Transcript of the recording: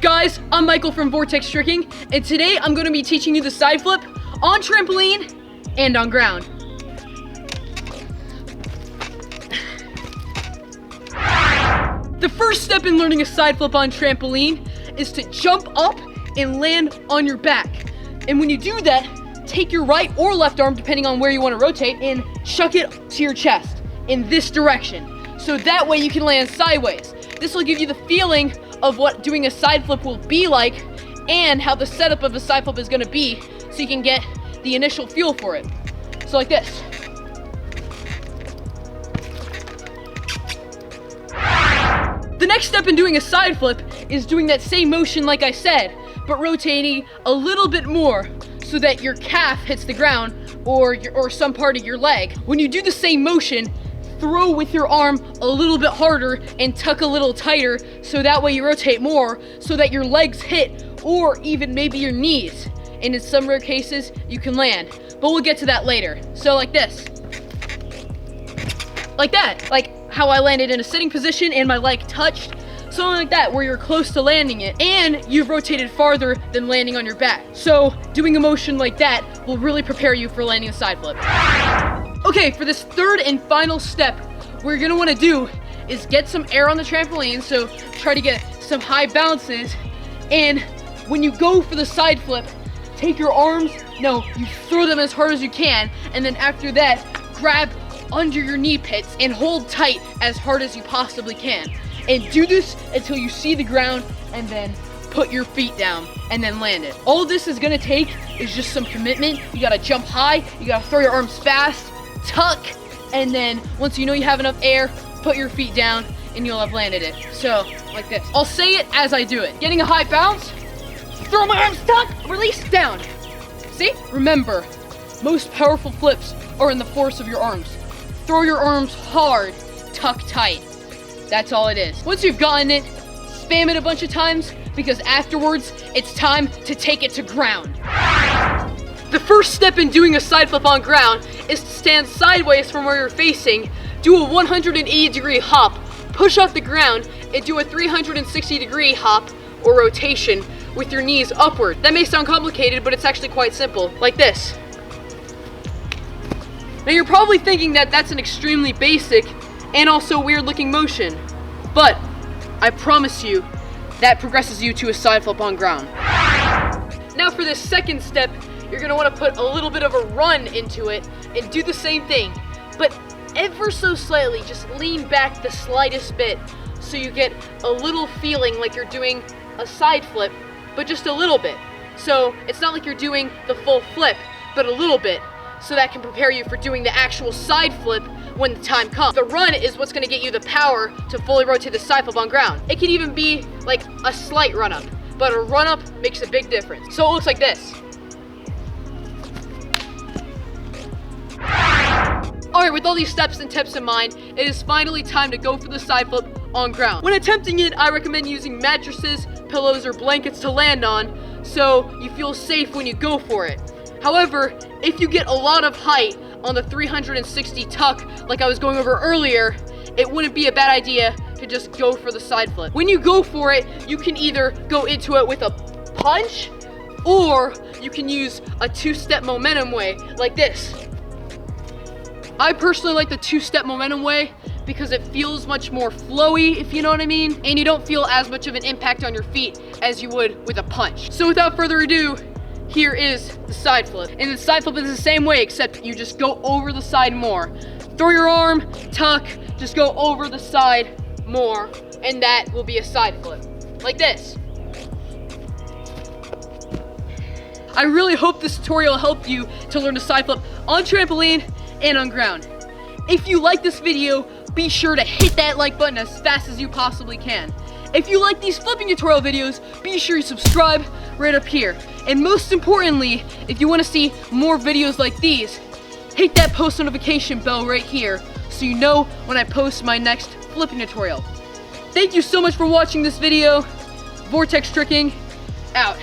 up guys, I'm Michael from Vortex Tricking, and today I'm going to be teaching you the side flip on trampoline and on ground. The first step in learning a side flip on trampoline is to jump up and land on your back. And when you do that, take your right or left arm, depending on where you want to rotate, and chuck it to your chest in this direction. So that way you can land sideways. This will give you the feeling of what doing a side flip will be like and how the setup of a side flip is going to be, so you can get the initial feel for it. So like this. The next step in doing a side flip is doing that same motion like I said, but rotating a little bit more so that your calf hits the ground or some part of your leg. When you do the same motion, throw with your arm a little bit harder and tuck a little tighter, so that way you rotate more so that your legs hit, or even maybe your knees. And in some rare cases, you can land. But we'll get to that later. So like this. Like that. Like how I landed in a sitting position and my leg touched. Something like that, where you're close to landing it and you've rotated farther than landing on your back. So doing a motion like that will really prepare you for landing a side flip. Okay, for this third and final step, what you're gonna wanna do is get some air on the trampoline, so try to get some high bounces, and when you go for the side flip, take your arms, you throw them as hard as you can, and then after that, grab under your knee pits and hold tight as hard as you possibly can. And do this until you see the ground, and then put your feet down and then land it. All this is gonna take is just some commitment. You gotta jump high, you gotta throw your arms fast, tuck, and then once you know you have enough air, put your feet down and you'll have landed it. So, like this. I'll say it as I do it. Getting a high bounce, throw my arms, tuck, release, down. See? Remember, most powerful flips are in the force of your arms. Throw your arms hard, tuck tight. That's all it is. Once you've gotten it, spam it a bunch of times, because afterwards, it's time to take it to ground. The first step in doing a side flip on ground is to stand sideways from where you're facing, do a 180-degree hop, push off the ground, and do a 360-degree hop or rotation with your knees upward. That may sound complicated, but it's actually quite simple, like this. Now you're probably thinking that that's an extremely basic and also weird-looking motion, but I promise you, that progresses you to a side flip on ground. Now for this second step, you're gonna wanna put a little bit of a run into it and do the same thing, but ever so slightly, just lean back the slightest bit so you get a little feeling like you're doing a side flip, but just a little bit. So it's not like you're doing the full flip, but a little bit, so that can prepare you for doing the actual side flip when the time comes. The run is what's gonna get you the power to fully rotate the side flip on ground. It can even be like a slight run up, but a run up makes a big difference. So it looks like this. Alright, with all these steps and tips in mind, it is finally time to go for the side flip on ground. When attempting it, I recommend using mattresses, pillows, or blankets to land on, so you feel safe when you go for it. However, if you get a lot of height on the 360 tuck, like I was going over earlier, it wouldn't be a bad idea to just go for the side flip. When you go for it, you can either go into it with a punch, or you can use a two-step momentum way, like this. I personally like the two-step momentum way because it feels much more flowy, if you know what I mean, and you don't feel as much of an impact on your feet as you would with a punch. So without further ado, here is the side flip. And the side flip is the same way, except you just go over the side more. Throw your arm, tuck, just go over the side more, and that will be a side flip, like this. I really hope this tutorial helped you to learn to side flip on trampoline and on ground. If you like this video, be sure to hit that like button as fast as you possibly can. If you like these flipping tutorial videos, be sure you subscribe right up here. And most importantly, if you want to see more videos like these, hit that post notification bell right here so you know when I post my next flipping tutorial. Thank you so much for watching this video. Vortex Tricking, out.